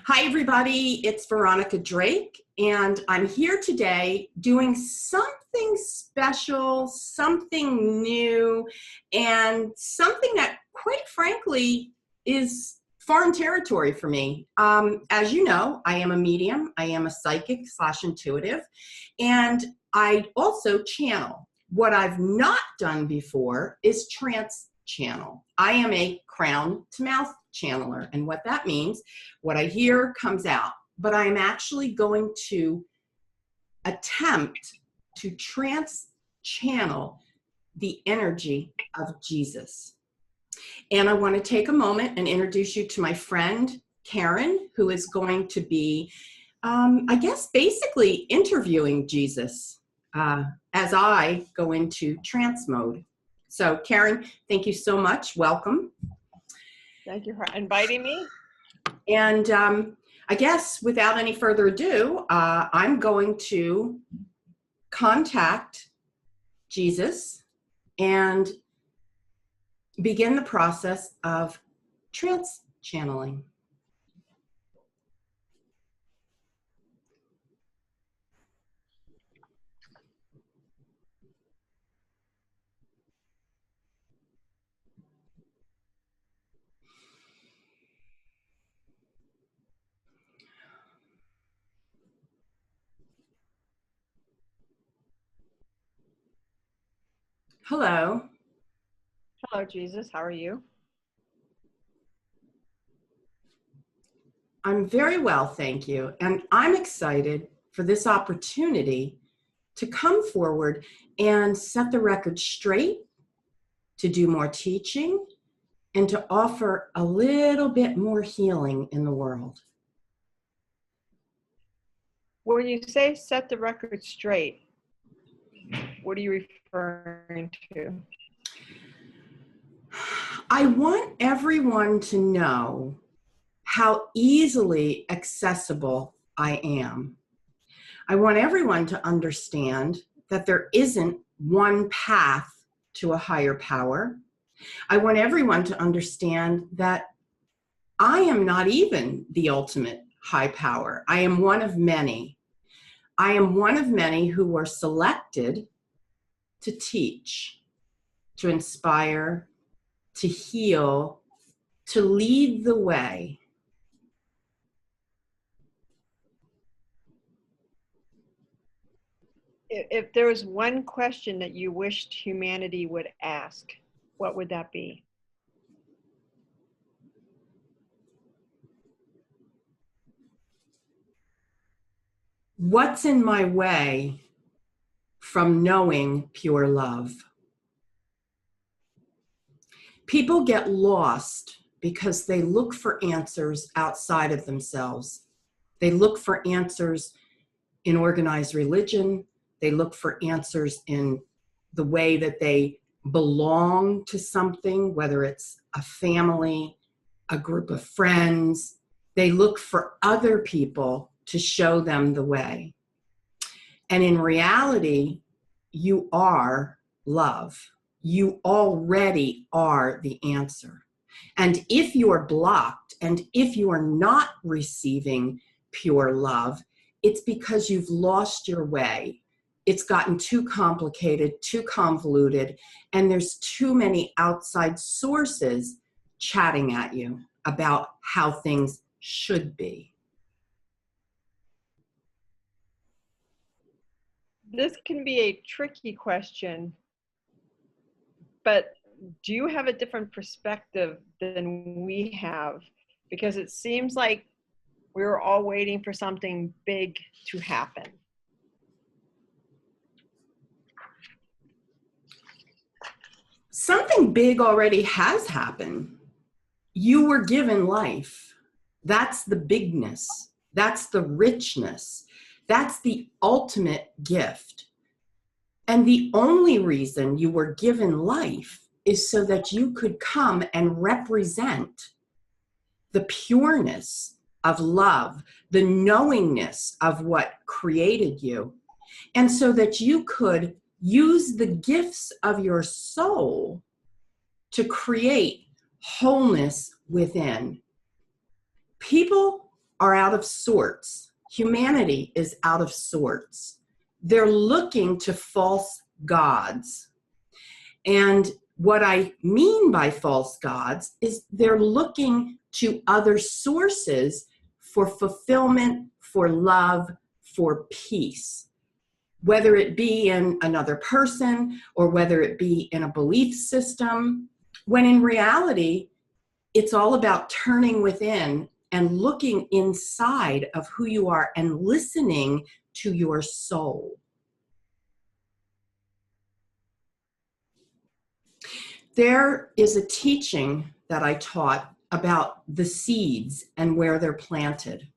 Hi, everybody. It's Veronica Drake, and I'm here today doing something special, something new, and something that, quite frankly, is foreign territory for me. As you know, I am a medium. I am a psychic/intuitive, and I also channel. What I've not done before is trance channel. I am a crown to mouth channeler, and what that means, what I hear comes out, but I'm actually going to attempt to trance channel the energy of Jesus. And I want to take a moment and introduce you to my friend Karen, who is going to be I guess basically interviewing Jesus as I go into trance mode. So Karen, thank you so much. Welcome. Thank you for inviting me. And I guess without any further ado, I'm going to contact Jesus and begin the process of trance channeling. Hello. Hello, Jesus. How are you? I'm very well, thank you. And I'm excited for this opportunity to come forward and set the record straight, to do more teaching, and to offer a little bit more healing in the world. When you say set the record straight, what are you referring to? I want everyone to know how easily accessible I am. I want everyone to understand that there isn't one path to a higher power. I want everyone to understand that I am not even the ultimate high power. I am one of many. I am one of many who were selected to teach, to inspire, to heal, to lead the way. If there was one question that you wished humanity would ask, what would that be? What's in my way from knowing pure love? People get lost because they look for answers outside of themselves. They look for answers in organized religion. They look for answers in the way that they belong to something, whether it's a family, a group of friends. They look for other people to show them the way. And in reality, you are love. You already are the answer. And if you're blocked and if you are not receiving pure love, it's because you've lost your way. It's gotten too complicated, too convoluted, and there's too many outside sources chatting at you about how things should be. This can be a tricky question, but do you have a different perspective than we have? Because it seems like we're all waiting for something big to happen. Something big already has happened. You were given life. That's the bigness. That's the richness. That's the ultimate gift. And the only reason you were given life is so that you could come and represent the pureness of love, the knowingness of what created you, and so that you could use the gifts of your soul to create wholeness within. People are out of sorts. Humanity is out of sorts. They're looking to false gods. And what I mean by false gods is they're looking to other sources for fulfillment, for love, for peace, whether it be in another person or whether it be in a belief system, when in reality, it's all about turning within and looking inside of who you are and listening to your soul. There is a teaching that I taught about the seeds and where they're planted.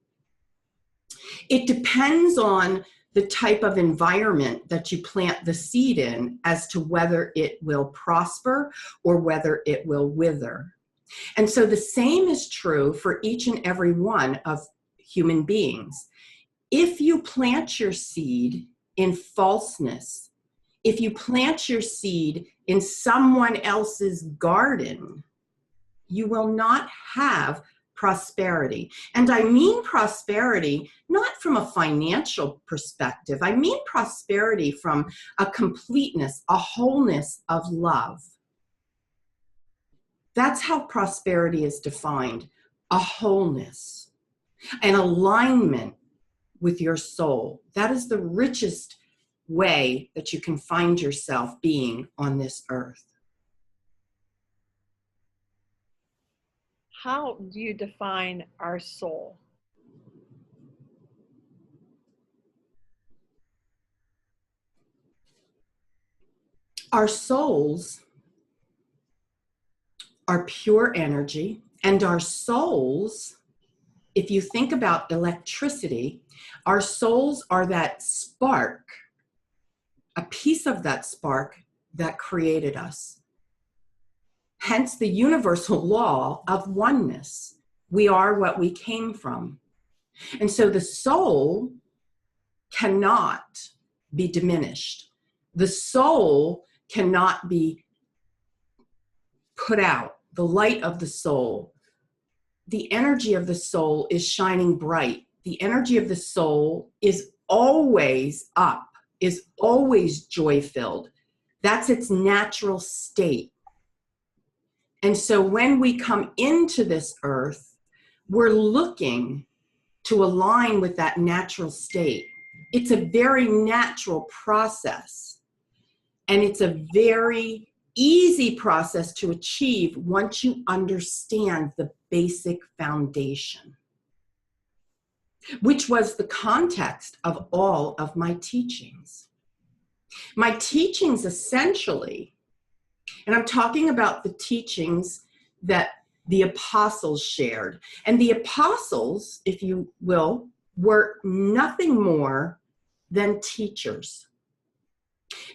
It depends on the type of environment that you plant the seed in as to whether it will prosper or whether it will wither. And so the same is true for each and every one of human beings. If you plant your seed in falseness, if you plant your seed in someone else's garden, you will not have prosperity. And I mean prosperity not from a financial perspective. I mean prosperity from a completeness, a wholeness of love. That's how prosperity is defined, a wholeness, an alignment with your soul. That is the richest way that you can find yourself being on this earth. How do you define our soul? Our souls are pure energy, and our souls, if you think about electricity, our souls are that spark, a piece of that spark that created us. Hence the universal law of oneness. We are what we came from. And so the soul cannot be diminished. The soul cannot be put out. The light of the soul, the energy of the soul is shining bright. The energy of the soul is always up, is always joy-filled. That's its natural state. And so when we come into this earth, we're looking to align with that natural state. It's a very natural process. And it's a very easy process to achieve once you understand the basic foundation, which was the context of all of my teachings. My teachings essentially, and I'm talking about the teachings that the apostles shared. And the apostles, if you will, were nothing more than teachers.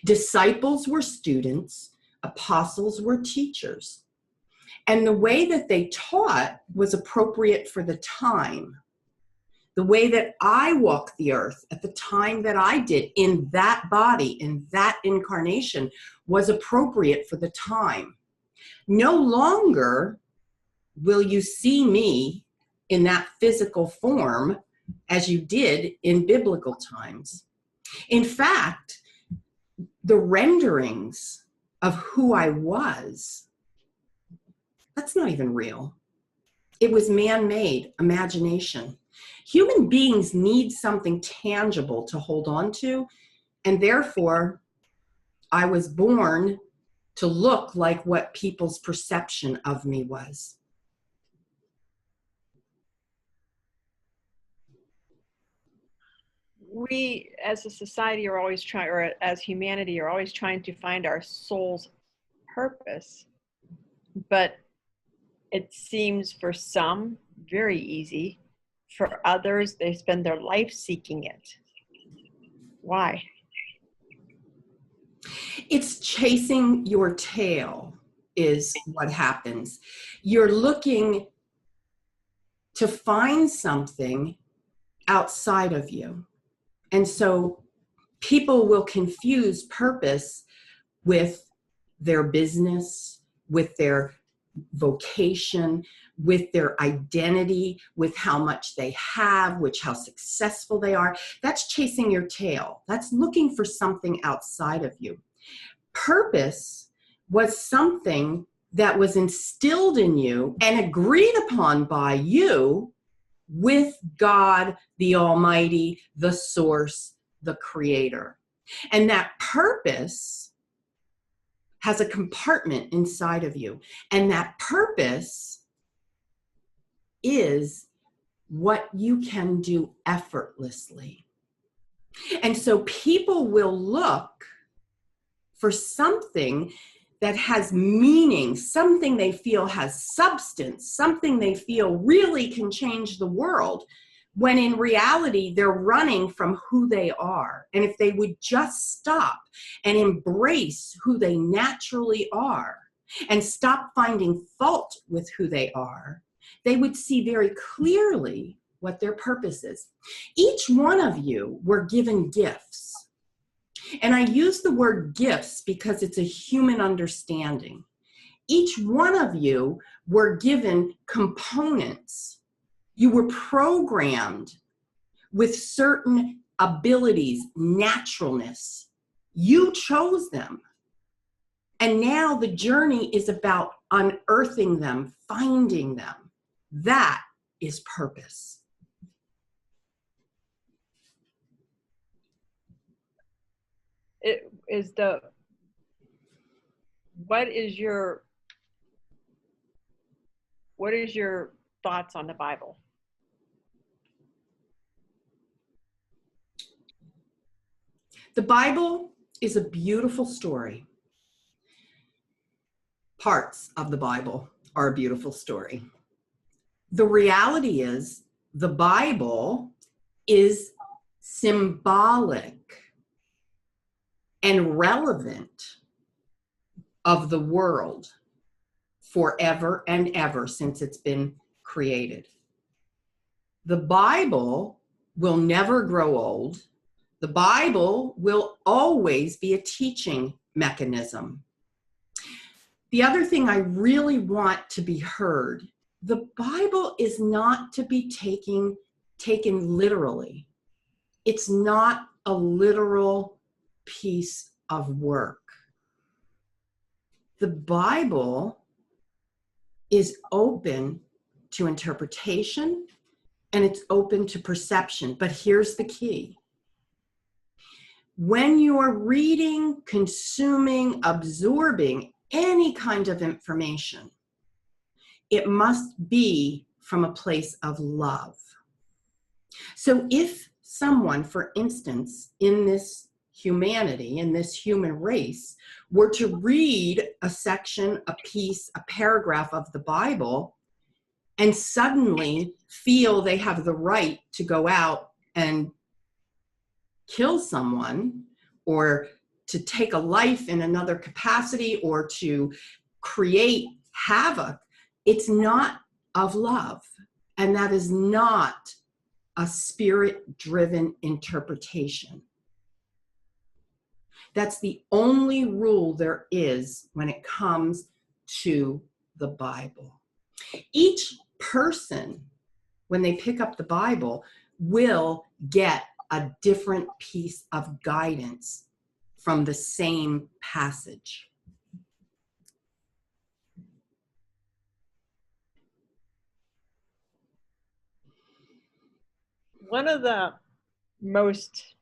Disciples were students. Apostles were teachers. And the way that they taught was appropriate for the time. The way that I walked the earth at the time that I did in that body, in that incarnation, was appropriate for the time. No longer will you see me in that physical form as you did in biblical times. In fact, the renderings of who I was, that's not even real. It was man-made imagination. Human beings need something tangible to hold on to, and therefore, I was born to look like what people's perception of me was. We, as a society, are always trying, or as humanity, are always trying to find our soul's purpose. But it seems for some very easy. For others, they spend their life seeking it. Why? It's chasing your tail is what happens. You're looking to find something outside of you. And so people will confuse purpose with their business, with their vocation, with their identity, with how much they have, with how successful they are. That's chasing your tail. That's looking for something outside of you. Purpose was something that was instilled in you and agreed upon by you with God, the Almighty, the Source, the Creator. And that purpose has a compartment inside of you. And that purpose is what you can do effortlessly. And so people will look for something that has meaning, something they feel has substance, something they feel really can change the world, when in reality, they're running from who they are. And if they would just stop and embrace who they naturally are and stop finding fault with who they are, they would see very clearly what their purpose is. Each one of you were given gifts. And I use the word gifts because it's a human understanding. Each one of you were given components. You were programmed with certain abilities, naturalness. You chose them. And now the journey is about unearthing them, finding them. That is purpose. What is your thoughts on the Bible? The Bible is a beautiful story. Parts of the Bible are a beautiful story. The reality is the Bible is symbolic and relevant of the world forever and ever since it's been created. The Bible will never grow old. The Bible will always be a teaching mechanism. The other thing I really want to be heard, the Bible is not to be taken literally. It's not a literal piece of work. The Bible is open to interpretation and it's open to perception. But here's the key. When you're reading, consuming, absorbing any kind of information, it must be from a place of love. So if someone, for instance, in this humanity, in this human race, were to read a section, a piece, a paragraph of the Bible, and suddenly feel they have the right to go out and kill someone, or to take a life in another capacity, or to create havoc, it's not of love. And that is not a spirit-driven interpretation. That's the only rule there is when it comes to the Bible. Each person, when they pick up the Bible, will get a different piece of guidance from the same passage. One of the most,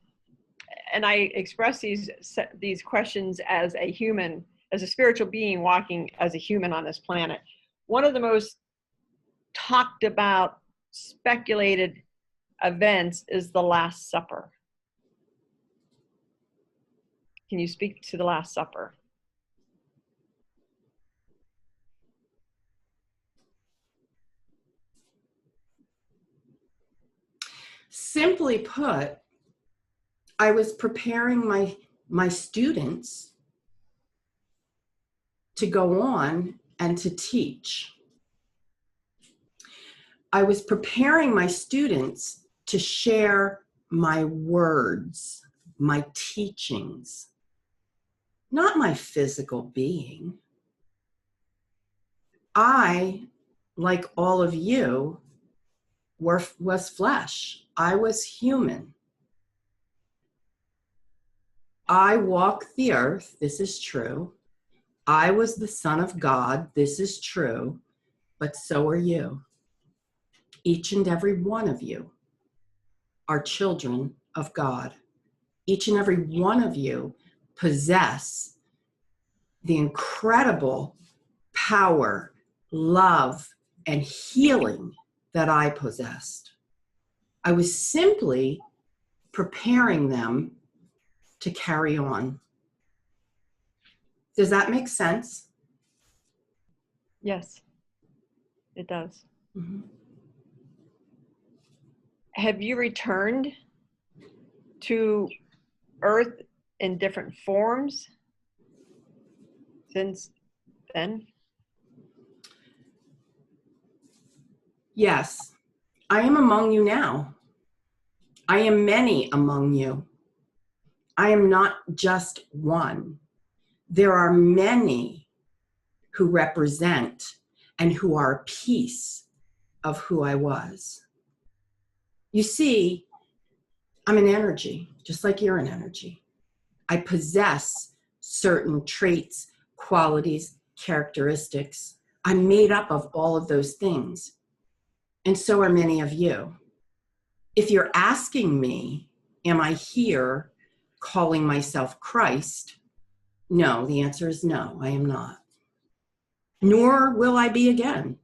and I express these questions as a human, as a spiritual being walking as a human on this planet. One of the most talked about, speculated events is the Last Supper. Can you speak to the Last Supper? Simply put, I was preparing my students to go on and to teach. I was preparing my students to share my words, my teachings, not my physical being. I like all of you, was flesh. I was human. I walked the earth. This is true. I was the Son of God. This is true. But so are you. Each and every one of you are children of God. Each and every one of you possess the incredible power, love, and healing that I possessed. I was simply preparing them to carry on. Does that make sense? Yes, it does. Mm-hmm. Have you returned to Earth in different forms since then? Yes, I am among you now. I am many among you. I am not just one. There are many who represent and who are a piece of who I was. You see, I'm an energy, just like you're an energy. I possess certain traits, qualities, characteristics. I'm made up of all of those things. And so are many of you. If you're asking me, am I here calling myself Christ? No, the answer is no, I am not. Nor will I be again.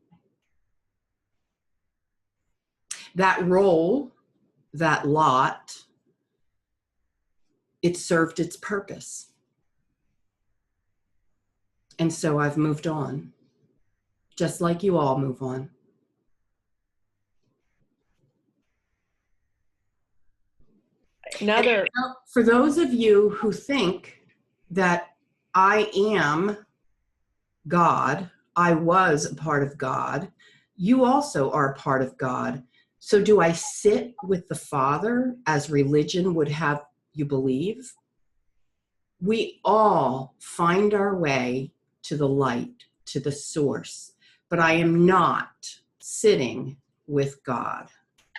That role, that lot, it served its purpose. And so I've moved on, just like you all move on. Another. For those of you who think that I am God, I was a part of God, you also are a part of God. So do I sit with the Father as religion would have you believe? We all find our way to the light, to the source, but I am not sitting with God.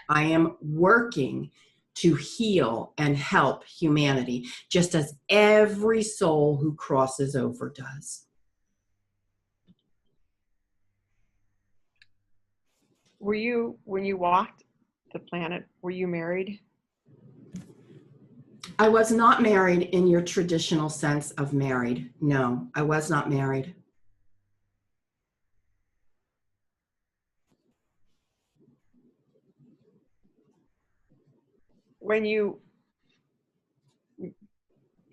I am working to heal and help humanity, just as every soul who crosses over does. Were you, when you walked the planet, were you married? I was not married in your traditional sense of married. No, I was not married. When you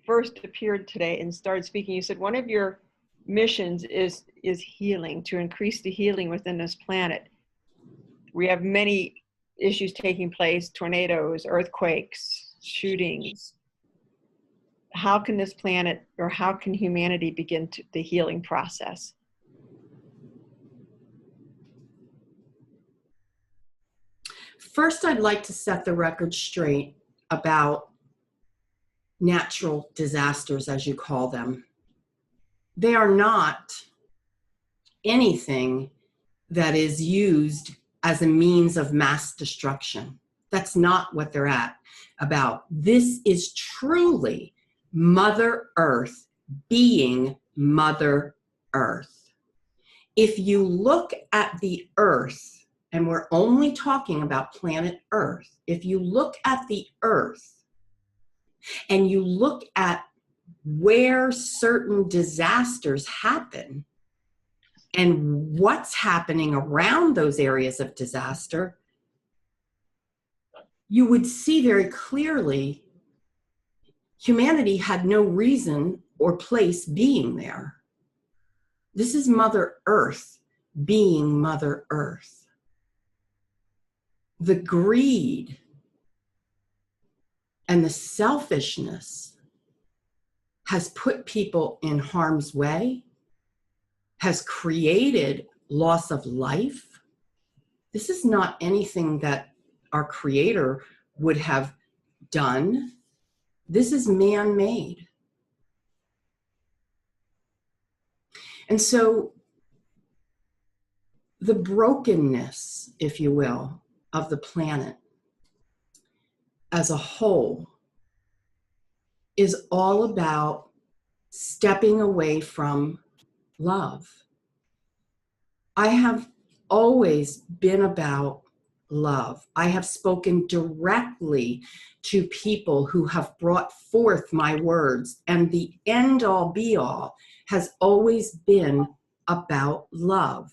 first appeared today and started speaking, you said one of your missions is healing, to increase the healing within this planet. We have many issues taking place: tornadoes, earthquakes, shootings. How can this planet, or how can humanity begin the healing process? First, I'd like to set the record straight about natural disasters, as you call them. They are not anything that is used as a means of mass destruction. That's not what they're about. This is truly Mother Earth being Mother Earth. If you look at the Earth, and we're only talking about planet Earth, if you look at the Earth and you look at where certain disasters happen and what's happening around those areas of disaster, you would see very clearly humanity had no reason or place being there. This is Mother Earth being Mother Earth. The greed and the selfishness has put people in harm's way, has created loss of life. This is not anything that our Creator would have done. This is man-made. And so The brokenness, if you will, of the planet as a whole is all about stepping away from love. I have always been about love. I have spoken directly to people who have brought forth my words, and the end all be all has always been about love.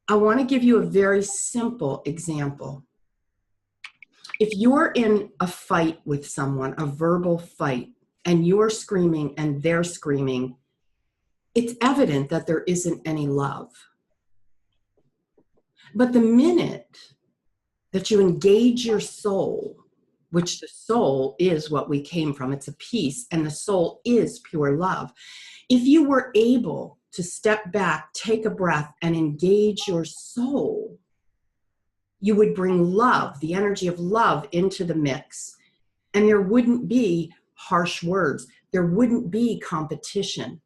I want to give you a very simple example. If you're in a fight with someone, a verbal fight, and you're screaming and they're screaming, it's evident that there isn't any love. But the minute that you engage your soul, which the soul is what we came from, it's a piece, and the soul is pure love. If you were able to step back, take a breath, and engage your soul, you would bring love, the energy of love, into the mix. And there wouldn't be harsh words. There wouldn't be competition.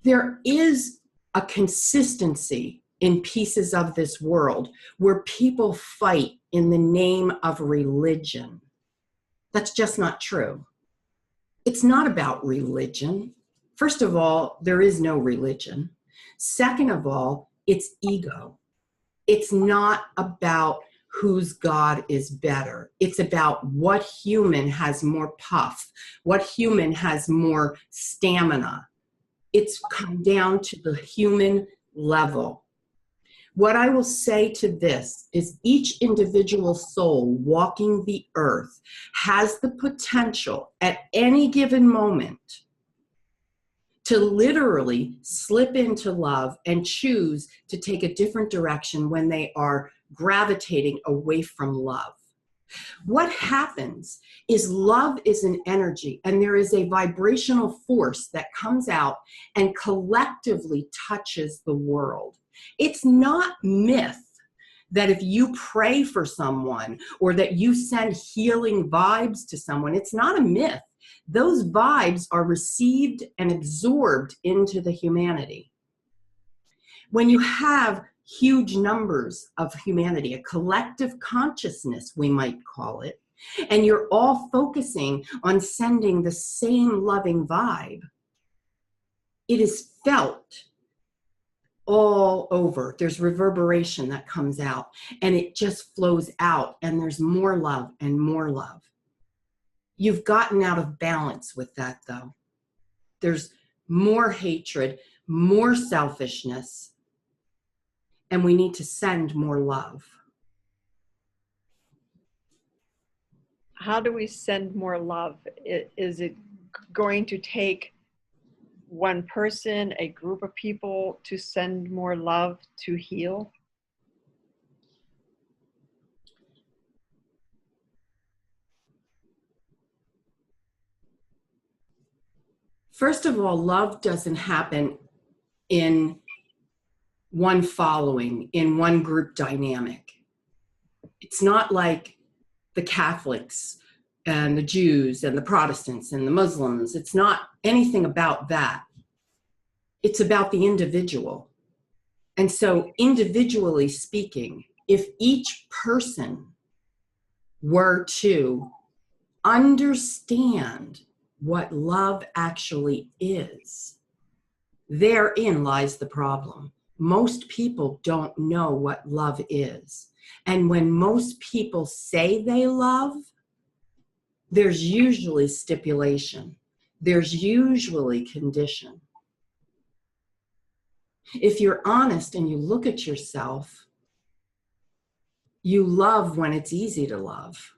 There is a consistency in pieces of this world where people fight in the name of religion. That's just not true. It's not about religion. First of all, there is no religion. Second of all, it's ego. It's not about whose God is better. It's about what human has more puff, what human has more stamina. It's come down to the human level. What I will say to this is each individual soul walking the earth has the potential at any given moment to literally slip into love and choose to take a different direction when they are gravitating away from love. What happens is love is an energy, and there is a vibrational force that comes out and collectively touches the world. It's not myth that if you pray for someone or that you send healing vibes to someone, it's not a myth. Those vibes are received and absorbed into the humanity. When you have huge numbers of humanity, a collective consciousness, we might call it, and you're all focusing on sending the same loving vibe, it is felt all over. There's reverberation that comes out, and it just flows out, and there's more love and more love. You've gotten out of balance with that, though. There's more hatred, more selfishness, and we need to send more love. How do we send more love? Is it going to take one person, a group of people, to send more love to heal? First of all, love doesn't happen in one following, in one group dynamic. It's not like the Catholics and the Jews and the Protestants and the Muslims. It's not anything about that. It's about the individual. And so individually speaking, if each person were to understand what love actually is, therein lies the problem. Most people don't know what love is. And when most people say they love, there's usually stipulation. There's usually condition. If you're honest and you look at yourself, you love when it's easy to love.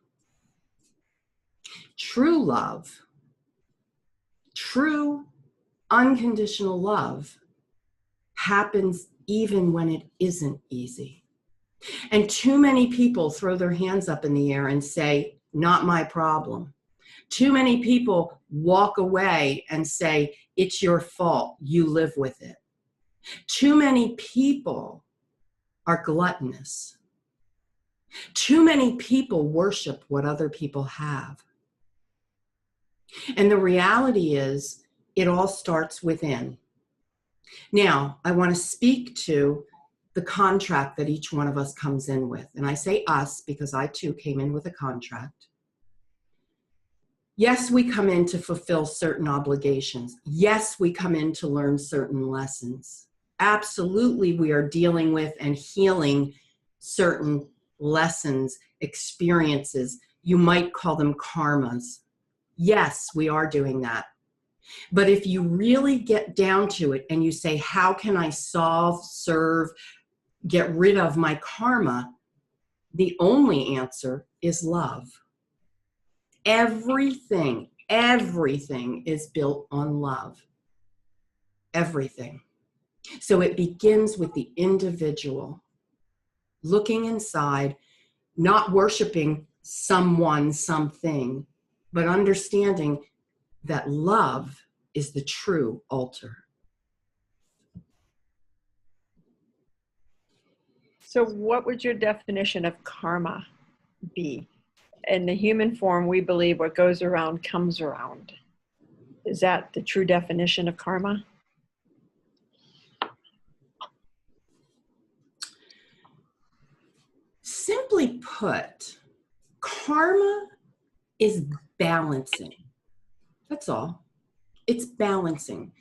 True love, true unconditional love happens even when it isn't easy. And too many people throw their hands up in the air and say, not my problem. Too many people walk away and say, it's your fault, you live with it. Too many people are gluttonous. Too many people worship what other people have. And the reality is, it all starts within. Now, I want to speak to the contract that each one of us comes in with. And I say us because I too came in with a contract. Yes, we come in to fulfill certain obligations. Yes, we come in to learn certain lessons. Absolutely, we are dealing with and healing certain lessons, experiences. You might call them karmas. Yes, we are doing that. But if you really get down to it and you say, how can I solve, serve, get rid of my karma? The only answer is love. Everything is built on love. Everything. So it begins with the individual looking inside, not worshiping someone, something, but understanding that love is the true altar. So what would your definition of karma be? In the human form, we believe what goes around comes around. Is that the true definition of karma? Simply put, karma is balancing. That's all. It's balancing.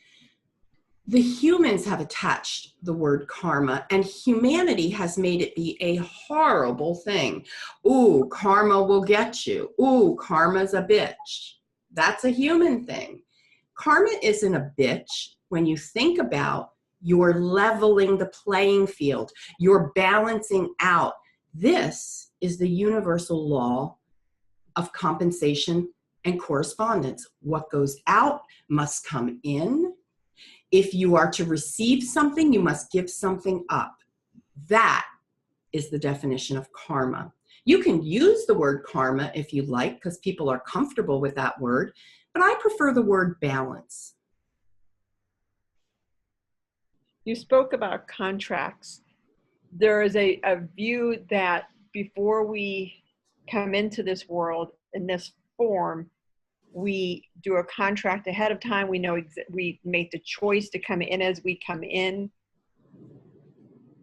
The humans have attached the word karma, and humanity has made it be a horrible thing. Ooh, karma will get you. Ooh, karma's a bitch. That's a human thing. Karma isn't a bitch when you think about you're leveling the playing field, you're balancing out. This is the universal law of compensation and correspondence. What goes out must come in. If you are to receive something, you must give something up. That is the definition of karma. You can use the word karma if you like, because people are comfortable with that word, but I prefer the word balance. You spoke about contracts. There is a view that before we come into this world in this form, we do a contract ahead of time. We know we make the choice to come in as we come in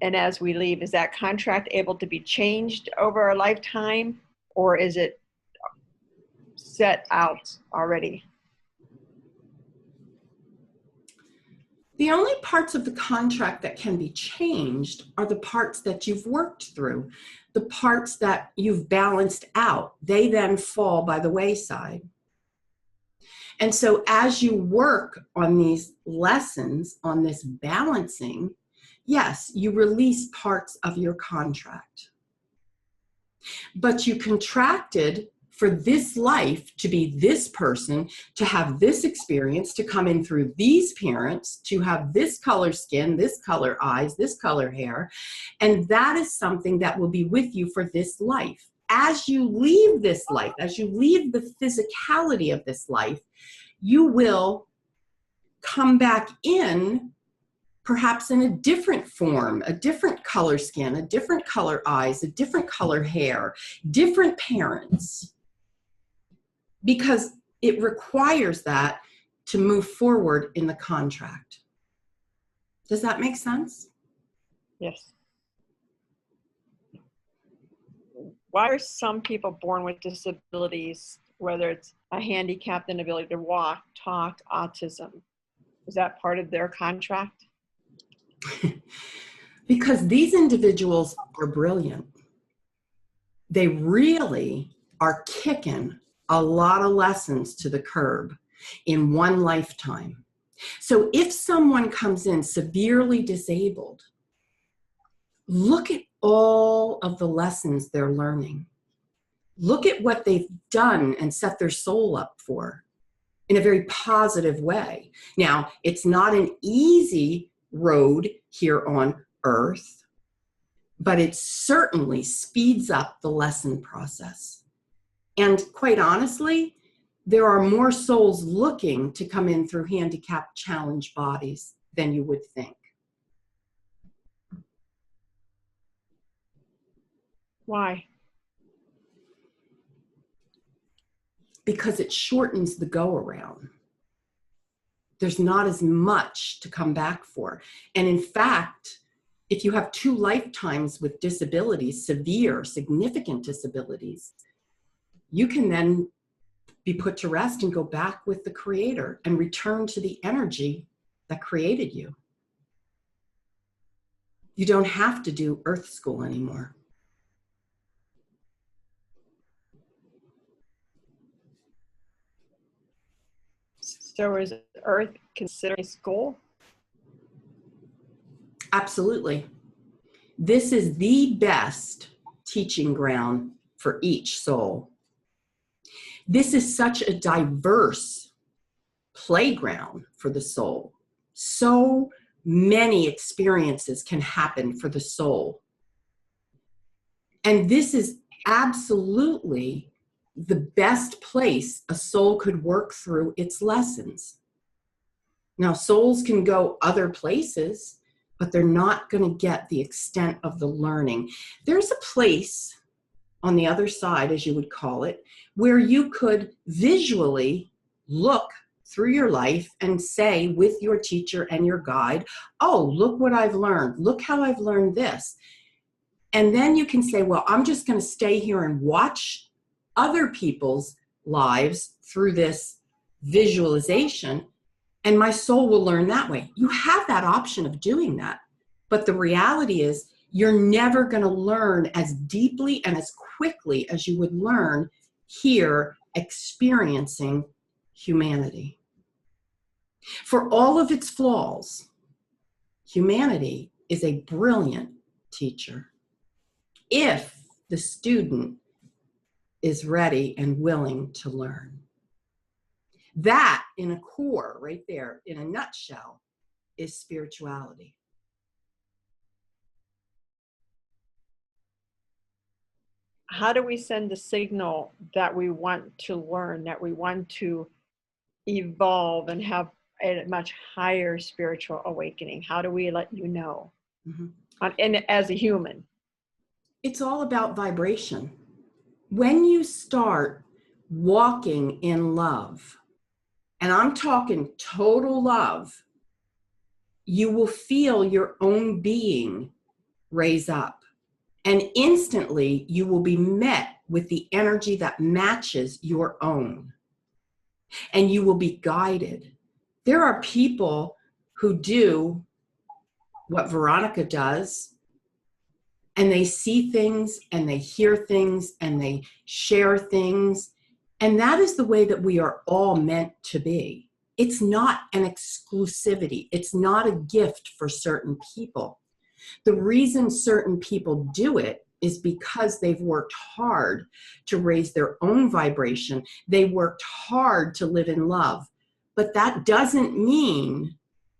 and as we leave. Is that contract able to be changed over our lifetime, or is it set out already? The only parts of the contract that can be changed are the parts that you've worked through, the parts that you've balanced out. They then fall by the wayside. And so as you work on these lessons, on this balancing, yes, you release parts of your contract. But you contracted for this life to be this person, to have this experience, to come in through these parents, to have this color skin, this color eyes, this color hair. And that is something that will be with you for this life. As you leave this life, as you leave the physicality of this life, you will come back in perhaps in a different form, a different color skin, a different color eyes, a different color hair, different parents, because it requires that to move forward in the contract. Does that make sense? Yes. Why are some people born with disabilities, whether it's a handicapped inability to walk, talk, autism? Is that part of their contract? Because these individuals are brilliant. They really are kicking a lot of lessons to the curb in one lifetime. So if someone comes in severely disabled, look at all of the lessons they're learning. Look at what they've done and set their soul up for in a very positive way. Now, it's not an easy road here on earth, but it certainly speeds up the lesson process. And quite honestly, there are more souls looking to come in through handicap challenge bodies than you would think. Why? Because it shortens the go around. there's not as much to come back for. And in fact, if you have 2 lifetimes with disabilities, severe, significant disabilities, you can then be put to rest and go back with the Creator and return to the energy that created you. You don't have to do Earth School anymore. So is Earth considered a school? Absolutely. This is the best teaching ground for each soul. This is such a diverse playground for the soul. So many experiences can happen for the soul. And this is absolutely the best place a soul could work through its lessons. Now, souls can go other places, but they're not going to get the extent of the learning. There's a place on the other side, as you would call it, where you could visually look through your life and say with your teacher and your guide, oh, look what I've learned. Look how I've learned this. And then you can say, well, I'm just going to stay here and watch other people's lives through this visualization, and my soul will learn that way. You have that option of doing that. But the reality is you're never going to learn as deeply and as quickly as you would learn here experiencing humanity. For all of its flaws, humanity is a brilliant teacher if the student is ready and willing to learn. That, in a core, right there, in a nutshell, is spirituality. How do we send the signal that we want to learn, that we want to evolve and have a much higher spiritual awakening? How do we let you know? Mm-hmm. And as a human? It's all about vibration. When you start walking in love, and I'm talking total love, you will feel your own being raise up. And instantly you will be met with the energy that matches your own. And you will be guided. There are people who do what Veronica does, and they see things and they hear things and they share things. And that is the way that we are all meant to be. It's not an exclusivity. It's not a gift for certain people. The reason certain people do it is because they've worked hard to raise their own vibration. They worked hard to live in love. But that doesn't mean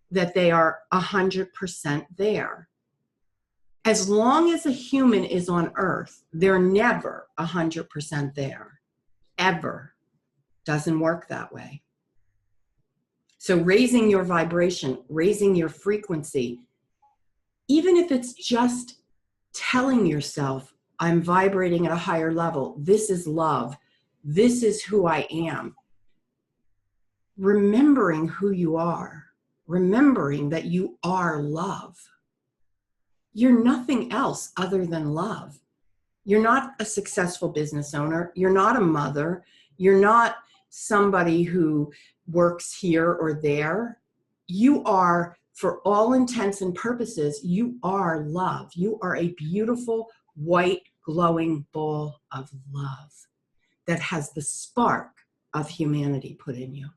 that they are 100% there. As long as a human is on earth, they're never 100% there. Ever. Doesn't work that way. So raising your vibration, raising your frequency, even if it's just telling yourself, I'm vibrating at a higher level, this is love, this is who I am. Remembering who you are, remembering that you are love. You're nothing else other than love. You're not a successful business owner. You're not a mother. You're not somebody who works here or there. You are, for all intents and purposes, you are love. You are a beautiful, white, glowing ball of love that has the spark of humanity put in you.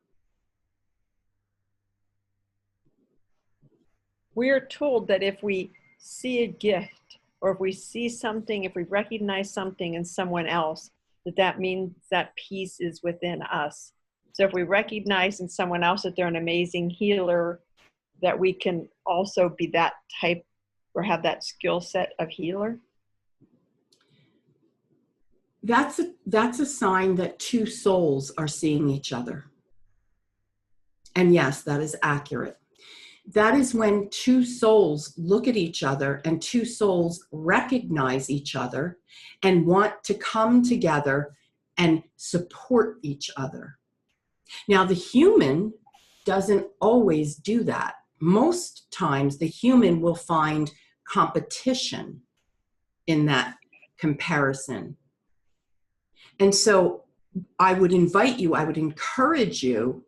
We are told that if we see a gift, or if we see something, if we recognize something in someone else, that means that peace is within us. So if we recognize in someone else that they're an amazing healer, that we can also be that type or have that skill set of healer. That's a sign that 2 souls are seeing each other. And yes, that is accurate. That is when 2 souls look at each other and 2 souls recognize each other and want to come together and support each other. Now, the human doesn't always do that. Most times the human will find competition in that comparison. And so I would invite you, I would encourage you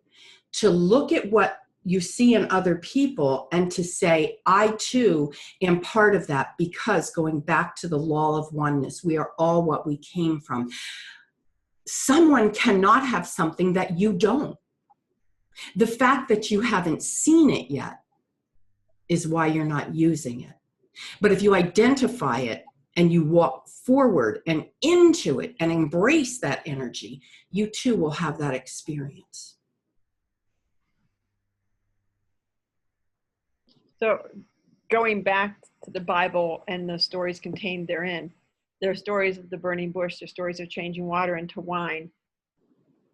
to look at what you see in other people and to say, I too am part of that, because going back to the law of oneness, we are all what we came from. Someone cannot have something that you don't. The fact that you haven't seen it yet is why you're not using it. But if you identify it and you walk forward and into it and embrace that energy, you too will have that experience. So going back to the Bible and the stories contained therein, there are stories of the burning bush, there are stories of changing water into wine.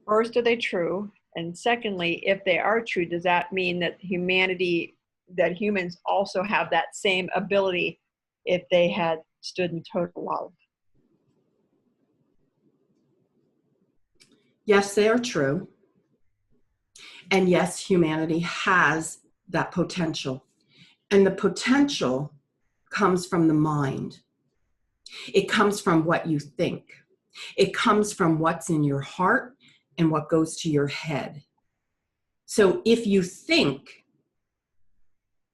First, are they true? And secondly, if they are true, does that mean that humans also have that same ability if they had stood in total love? Yes, they are true. And yes, humanity has that potential. And the potential comes from the mind. It comes from what you think. It comes from what's in your heart and what goes to your head. So if you think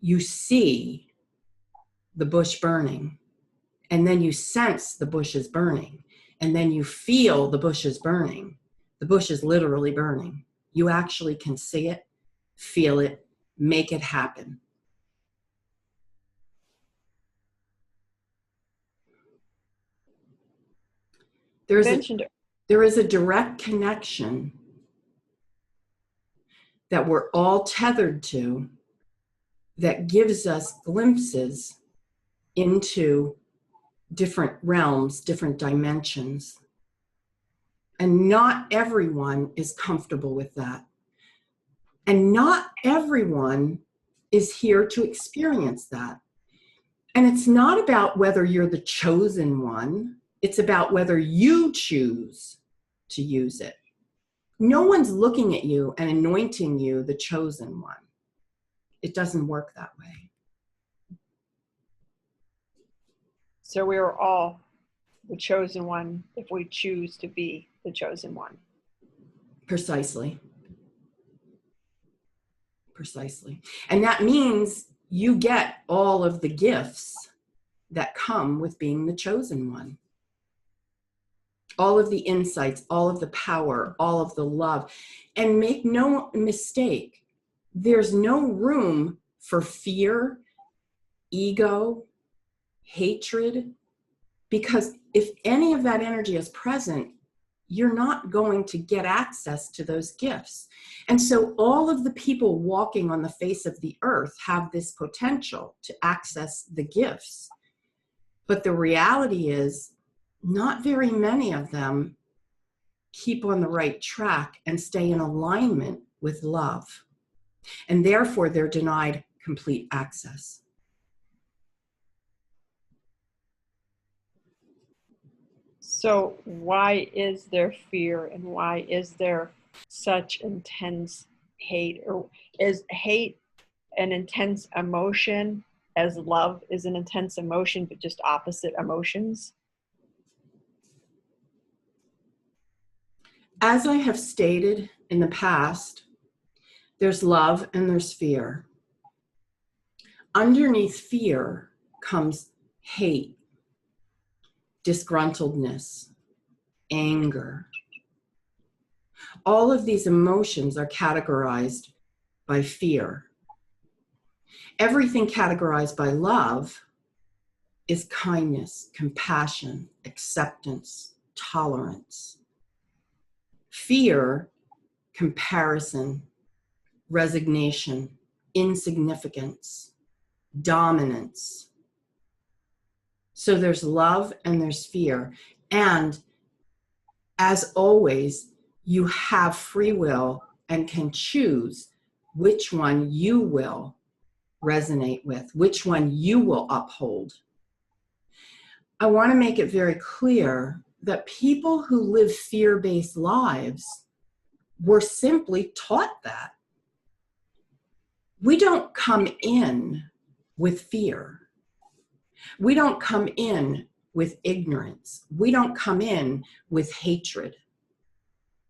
you see the bush burning, and then you sense the bush is burning, and then you feel the bush is burning, the bush is literally burning. You actually can see it, feel it, make it happen. There is a direct connection that we're all tethered to that gives us glimpses into different realms, different dimensions. And not everyone is comfortable with that. And not everyone is here to experience that. And it's not about whether you're the chosen one. It's about whether you choose to use it. No one's looking at you and anointing you the chosen one. It doesn't work that way. So we are all the chosen one if we choose to be the chosen one. Precisely. Precisely. And that means you get all of the gifts that come with being the chosen one. All of the insights, all of the power, all of the love. And make no mistake, there's no room for fear, ego, hatred, because if any of that energy is present, you're not going to get access to those gifts. And so all of the people walking on the face of the earth have this potential to access the gifts. But the reality is, not very many of them keep on the right track and stay in alignment with love. And therefore, they're denied complete access. So why is there fear, and why is there such intense hate? Or is hate an intense emotion as love is an intense emotion, but just opposite emotions? As I have stated in the past, there's love and there's fear. Underneath fear comes hate, disgruntledness, anger. All of these emotions are categorized by fear. Everything categorized by love is kindness, compassion, acceptance, tolerance. Fear, comparison, resignation, insignificance, dominance. So there's love and there's fear. And as always, you have free will and can choose which one you will resonate with, which one you will uphold. I want to make it very clear that people who live fear-based lives were simply taught that. We don't come in with fear. We don't come in with ignorance. We don't come in with hatred.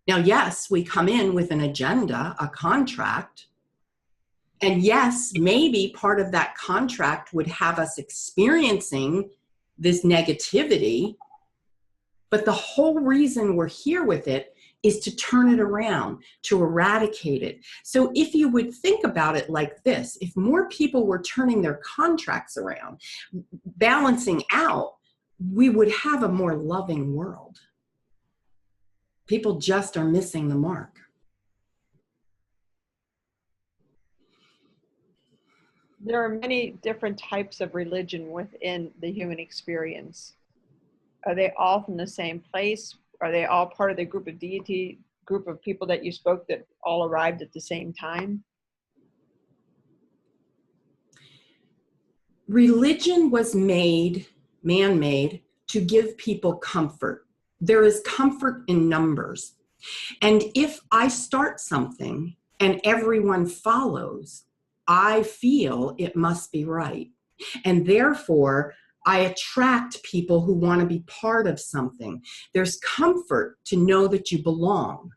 Now, yes, we come in with an agenda, a contract. And yes, maybe part of that contract would have us experiencing this negativity. But the whole reason we're here with it is to turn it around, to eradicate it. So if you would think about it like this, if more people were turning their contracts around, balancing out, we would have a more loving world. People just are missing the mark. There are many different types of religion within the human experience. Are they all from the same place? Are they all part of the group of deity, group of people that you spoke that all arrived at the same time? Religion was made, man-made, to give people comfort. There is comfort in numbers. And if I start something and everyone follows, I feel it must be right. And therefore, I attract people who want to be part of something. There's comfort to know that you belong.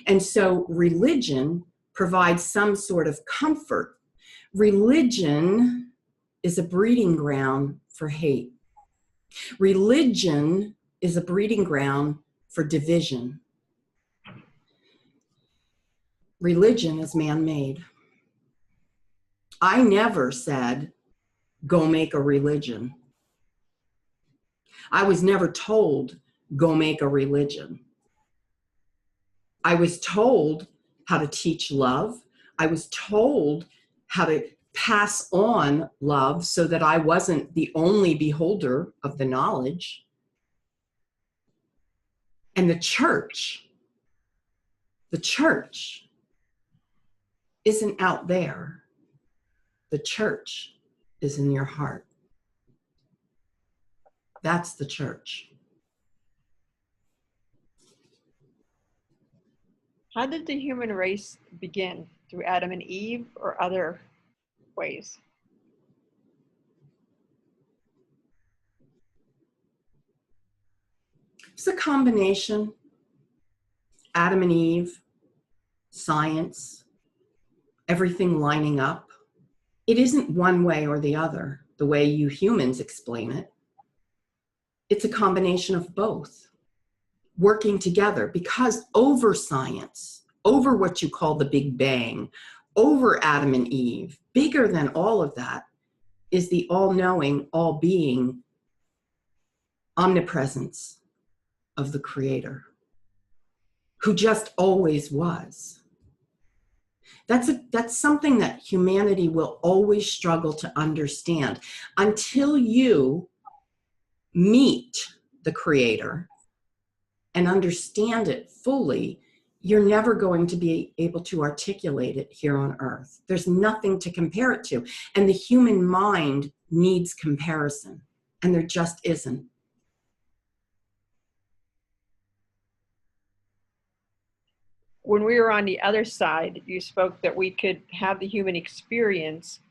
And so religion provides some sort of comfort. Religion is a breeding ground for hate. Religion is a breeding ground for division. Religion is man-made. I never said, go make a religion. I was never told, go make a religion. I was told how to teach love. I was told how to pass on love so that I wasn't the only beholder of the knowledge. And the church isn't out there. The church is in your heart. That's the church. How did the human race begin? Through Adam and Eve or other ways? It's a combination. Adam and Eve, science, everything lining up. It isn't one way or the other, the way you humans explain it. It's a combination of both, working together, because over science, over what you call the Big Bang, over Adam and Eve, bigger than all of that is the all-knowing, all-being omnipresence of the Creator, who just always was. That's something that humanity will always struggle to understand. Until you meet the Creator and understand it fully, you're never going to be able to articulate it here on Earth. There's nothing to compare it to. And the human mind needs comparison, and there just isn't. When we were on the other side, you spoke that we could have the human experience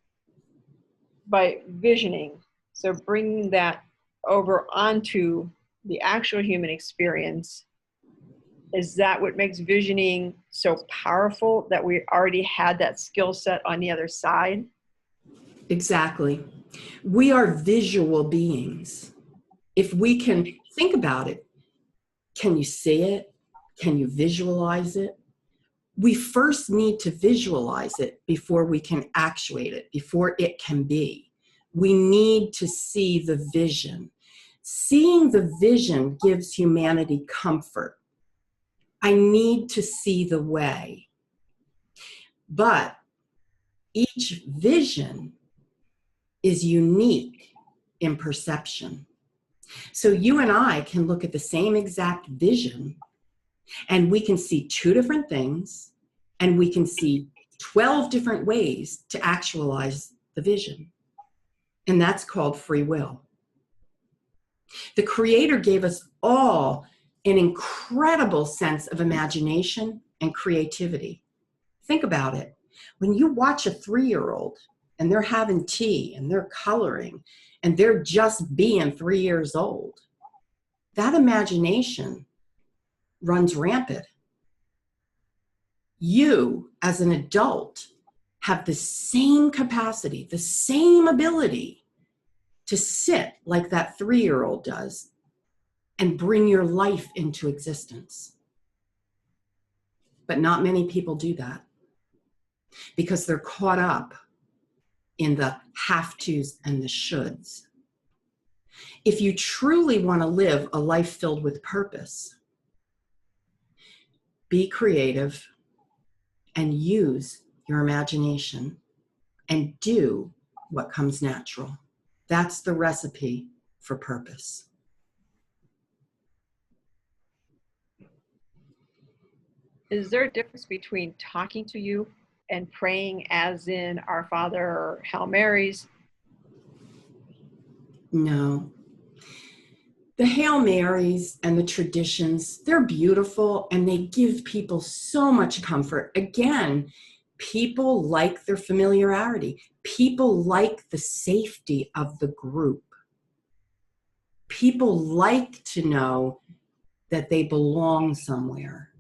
by visioning. So bringing that over onto the actual human experience, is that what makes visioning so powerful, that we already had that skill set on the other side? Exactly. We are visual beings. If we can think about it, can you see it? Can you visualize it? We first need to visualize it before we can actuate it, before it can be. We need to see the vision. Seeing the vision gives humanity comfort. I need to see the way. But each vision is unique in perception. So you and I can look at the same exact vision, and we can see two different things, and we can see 12 different ways to actualize the vision. And that's called free will. The Creator gave us all an incredible sense of imagination and creativity. Think about it. When you watch a 3-year-old and they're having tea and they're coloring and they're just being 3 years old, that imagination runs rampant. You, as an adult, have the same capacity, the same ability to sit like that 3-year-old does and bring your life into existence. But not many people do that because they're caught up in the have-tos and the shoulds. If you truly want to live a life filled with purpose, be creative and use your imagination and do what comes natural. That's the recipe for purpose. Is there a difference between talking to you and praying as in Our Father or Hail Marys? No. The Hail Marys and the traditions, they're beautiful and they give people so much comfort. Again, people like their familiarity. People like the safety of the group. People like to know that they belong somewhere.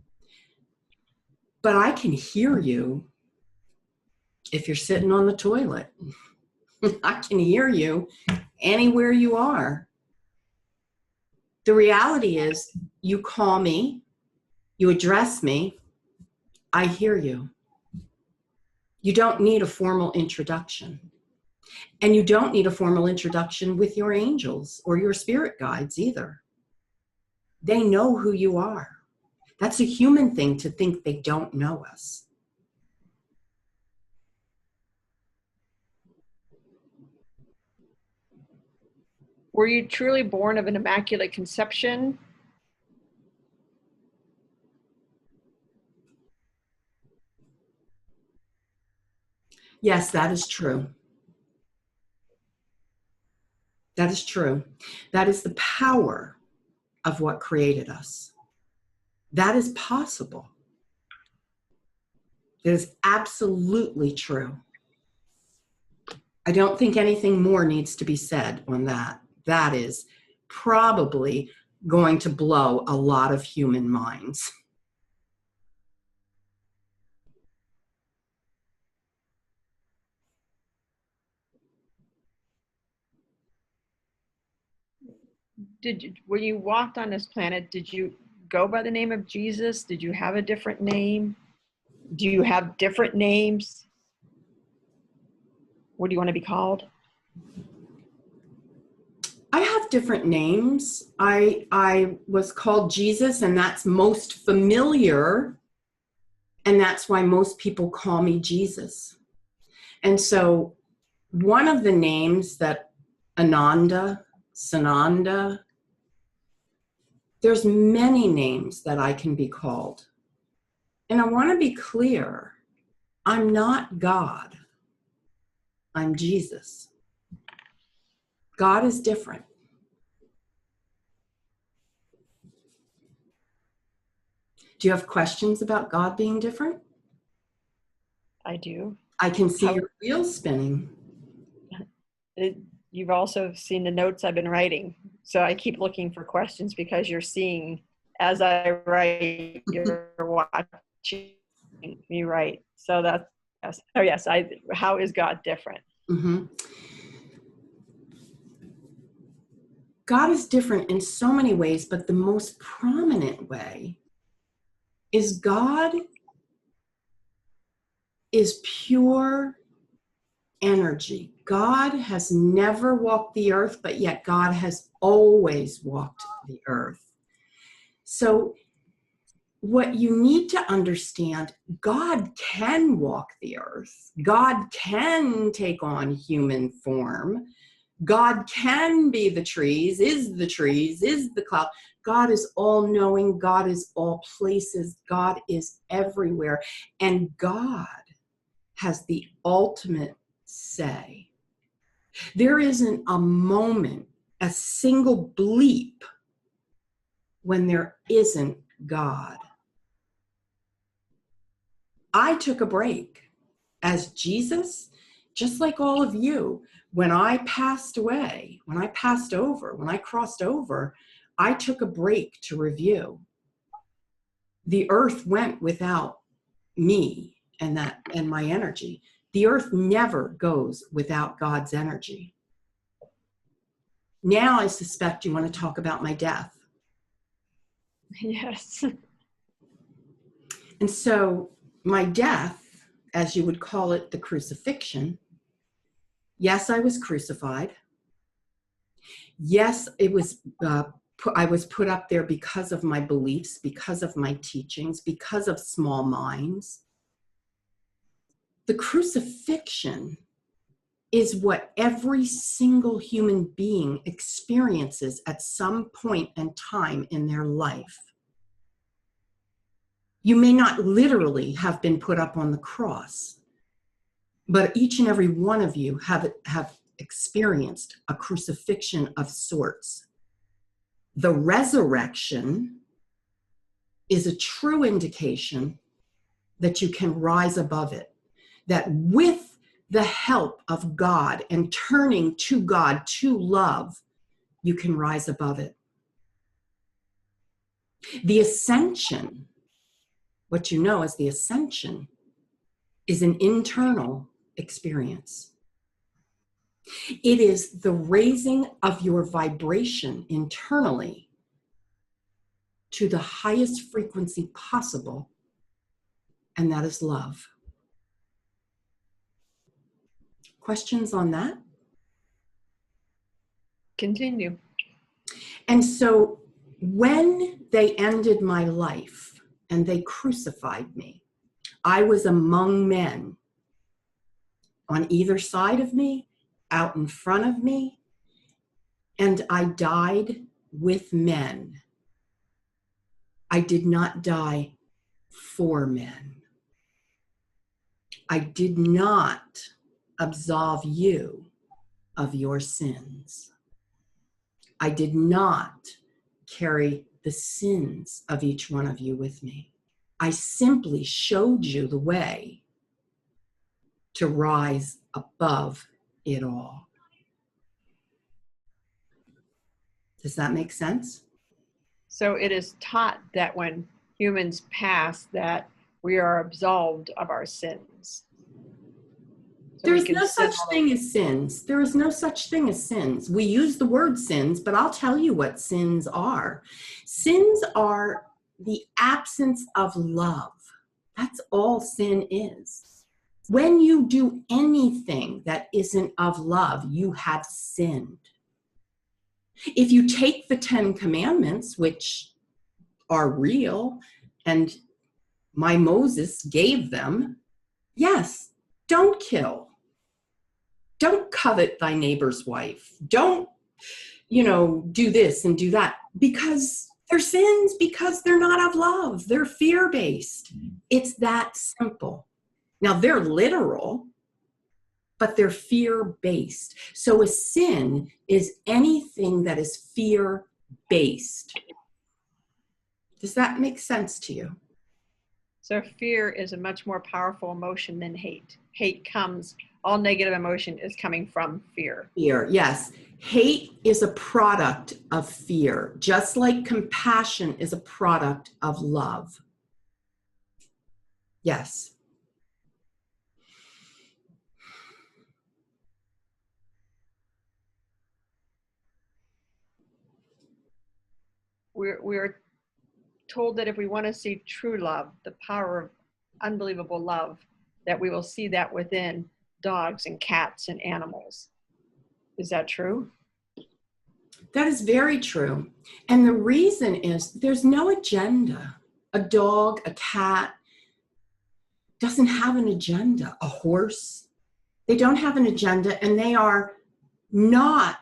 But I can hear you if you're sitting on the toilet. I can hear you anywhere you are. The reality is, you call me, you address me, I hear you. You don't need a formal introduction. And you don't need a formal introduction with your angels or your spirit guides either. They know who you are. That's a human thing to think they don't know us. Were you truly born of an immaculate conception? Yes, that is true. That is true. That is the power of what created us. That is possible. It is absolutely true. I don't think anything more needs to be said on that. That is probably going to blow a lot of human minds. When you walked on this planet, did you go by the name of Jesus? Did you have a different name? Do you have different names? What do you want to be called? I have different names. I was called Jesus, and that's most familiar. And that's why most people call me Jesus. And so one of the names that Ananda, Sananda, there's many names that I can be called. And I want to be clear, I'm not God. I'm Jesus. God is different. Do you have questions about God being different? I do. I can see your wheels spinning. You've also seen the notes I've been writing. So I keep looking for questions because you're seeing as I write, you're watching me write. So that's, yes. Oh yes, how is God different? Mm-hmm. God is different in so many ways, but the most prominent way is God is pure energy. God has never walked the earth, but yet God has always walked the earth. So what you need to understand, God can walk the earth. God can take on human form. God can be the trees, is the cloud. God is all knowing. God is all places. God is everywhere. And God has the ultimate say. There isn't a moment, a single bleep, when there isn't God. I took a break. as Jesus, just like all of you, when I passed away, when I passed over, when I crossed over, I took a break to review. The earth went without me and my energy. The earth never goes without God's energy. Now I suspect you want to talk about my death. Yes. And so my death, as you would call it, the crucifixion, yes, I was crucified. Yes, it was. I was put up there because of my beliefs, because of my teachings, because of small minds. The crucifixion is what every single human being experiences at some point in time in their life. You may not literally have been put up on the cross, but each and every one of you have experienced a crucifixion of sorts. The resurrection is a true indication that you can rise above it, that with the help of God and turning to God, to love, you can rise above it. The ascension, what you know as the ascension, is an internal experience. It is the raising of your vibration internally to the highest frequency possible, and that is love. Questions on that? Continue. And so when they ended my life and they crucified me, I was among men on either side of me, out in front of me, and I died with men. I did not die for men. I did not absolve you of your sins. I did not carry the sins of each one of you with me. I simply showed you the way to rise above it all. Does that make sense? So it is taught that when humans pass, that we are absolved of our sins. So There's no such thing as sins. There is no such thing as sins. We use the word sins, but I'll tell you what sins are. Sins are the absence of love. That's all sin is. When you do anything that isn't of love, you have sinned. If you take the 10 Commandments, which are real, and my Moses gave them, yes, don't kill. Don't covet thy neighbor's wife. Don't, do this and do that, because they're sins, because they're not of love. They're fear-based. It's that simple. Now, they're literal, but they're fear-based. So a sin is anything that is fear-based. Does that make sense to you? So fear is a much more powerful emotion than hate. All negative emotion is coming from fear. Fear, yes. Hate is a product of fear, just like compassion is a product of love. Yes. We're told that if we want to see true love, the power of unbelievable love, that we will see that within dogs and cats and animals. Is that true? That is very true. And the reason is there's no agenda. A dog, a cat doesn't have an agenda. A horse, they don't have an agenda, and they are not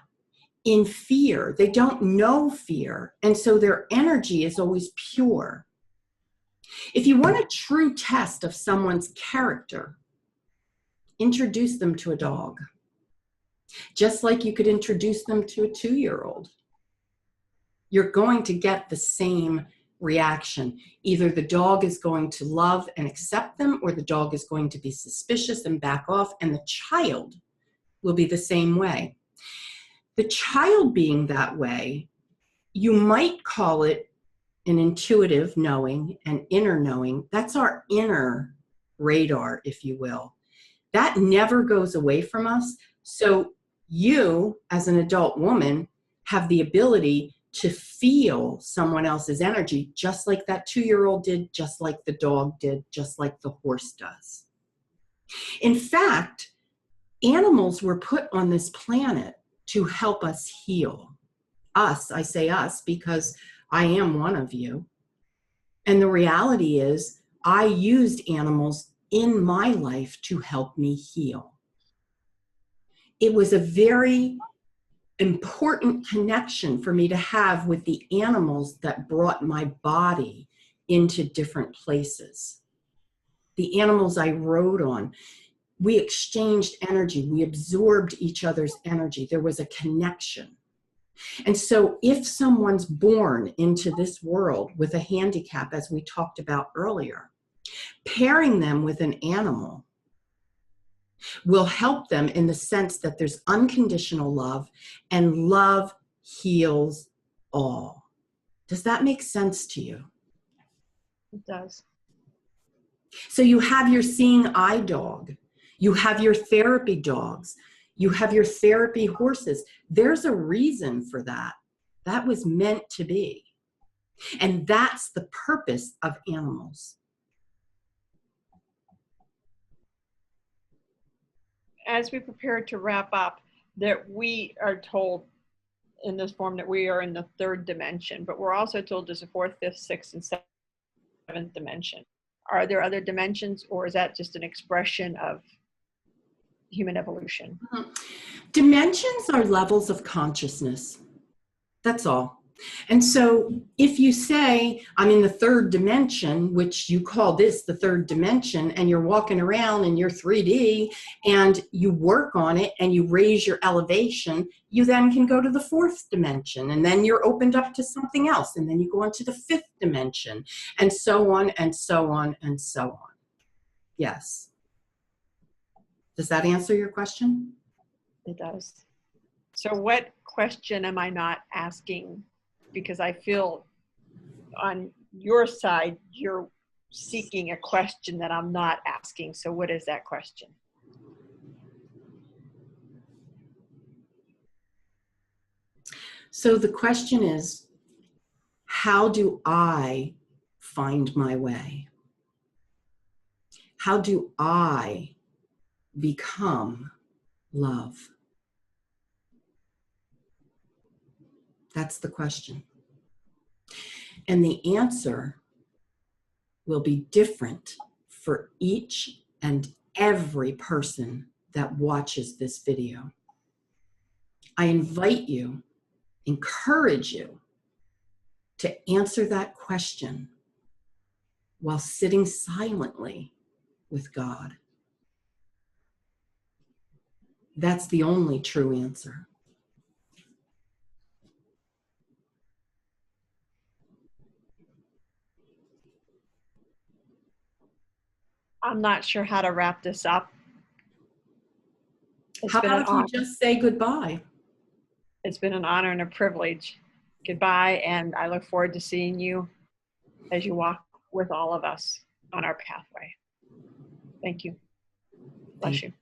in fear. They don't know fear. And so their energy is always pure. If you want a true test of someone's character, introduce them to a dog. Just like you could introduce them to a 2-year-old. You're going to get the same reaction. Either the dog is going to love and accept them, or the dog is going to be suspicious and back off, and the child will be the same way. The child being that way, you might call it an intuitive knowing, an inner knowing. That's our inner radar, if you will. That never goes away from us. So you, as an adult woman, have the ability to feel someone else's energy, just like that 2-year-old did, just like the dog did, just like the horse does. In fact, animals were put on this planet to help us heal. Us, I say us because I am one of you. And the reality is, I used animals in my life to help me heal. It was a very important connection for me to have with the animals that brought my body into different places. The animals I rode on, we exchanged energy, we absorbed each other's energy. There was a connection. And so if someone's born into this world with a handicap, as we talked about earlier, pairing them with an animal will help them in the sense that there's unconditional love, and love heals all. Does that make sense to you? It does. So you have your seeing eye dog, you have your therapy dogs, you have your therapy horses. There's a reason for that. That was meant to be. And that's the purpose of animals. As we prepare to wrap up, that we are told in this form that we are in the third dimension, but we're also told there's a fourth, fifth, sixth, and seventh dimension. Are there other dimensions, or is that just an expression of human evolution? Dimensions are levels of consciousness. That's all. And so if you say, I'm in the third dimension, which you call this the third dimension, and you're walking around in your 3D and you work on it and you raise your elevation, you then can go to the fourth dimension, and then you're opened up to something else, and then you go on to the fifth dimension, and so on and so on and so on. Yes. Does that answer your question? It does. So what question am I not asking? Because I feel on your side, you're seeking a question that I'm not asking. So what is that question? So the question is, how do I find my way? How do I become love? That's the question. And the answer will be different for each and every person that watches this video. I invite you, encourage you to answer that question while sitting silently with God. That's the only true answer. I'm not sure how to wrap this up. How about if you just say goodbye? It's been an honor and a privilege. Goodbye, and I look forward to seeing you as you walk with all of us on our pathway. Thank you. Bless you.